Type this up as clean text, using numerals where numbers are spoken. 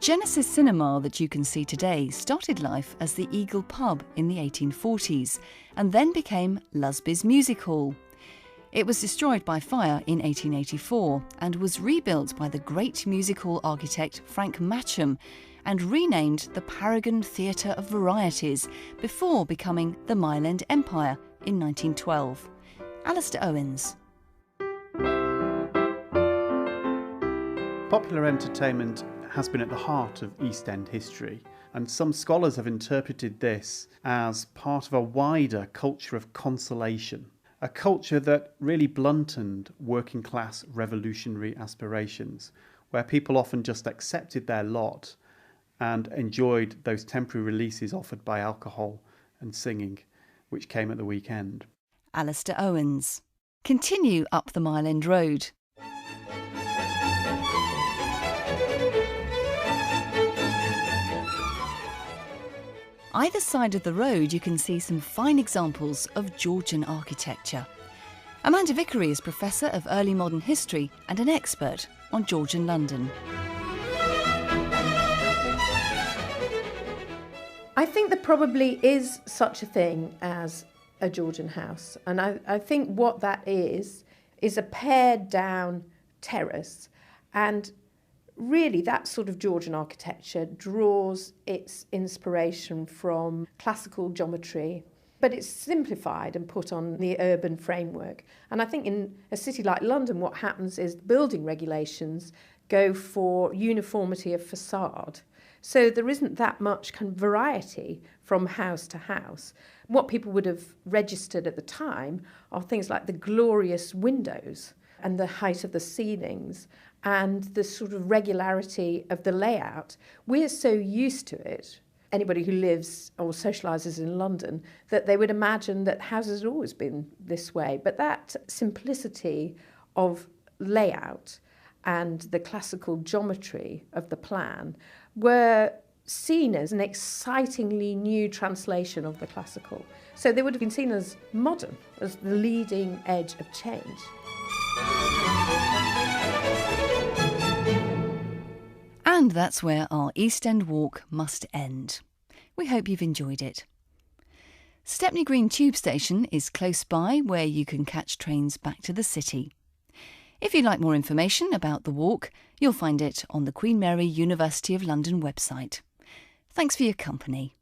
Genesis Cinema that you can see today started life as the Eagle Pub in the 1840s and then became Lusby's Music Hall. It was destroyed by fire in 1884 and was rebuilt by the great music hall architect Frank Matcham and renamed the Paragon Theatre of Varieties before becoming the Mile End Empire in 1912. Alistair Owens. Popular entertainment has been at the heart of East End history, and some scholars have interpreted this as part of a wider culture of consolation, a culture that really blunted working class revolutionary aspirations, where people often just accepted their lot and enjoyed those temporary releases offered by alcohol and singing, which came at the weekend. Alistair Owens. Continue up the Mile End Road. Either side of the road you can see some fine examples of Georgian architecture. Amanda Vickery is Professor of Early Modern History and an expert on Georgian London. I think there probably is such a thing as a Georgian house, and I think what that is a pared down terrace, and really that sort of Georgian architecture draws its inspiration from classical geometry, but it's simplified and put on the urban framework. And I think in a city like London, what happens is building regulations go for uniformity of facade. So there isn't that much kind of variety from house to house. What people would have registered at the time are things like the glorious windows and the height of the ceilings and the sort of regularity of the layout. We're so used to it, anybody who lives or socialises in London, that they would imagine that houses had always been this way. But that simplicity of layout and the classical geometry of the plan were seen as an excitingly new translation of the classical. So they would have been seen as modern, as the leading edge of change. And that's where our East End walk must end. We hope you've enjoyed it. Stepney Green Tube Station is close by where you can catch trains back to the city. If you'd like more information about the walk, you'll find it on the Queen Mary University of London website. Thanks for your company.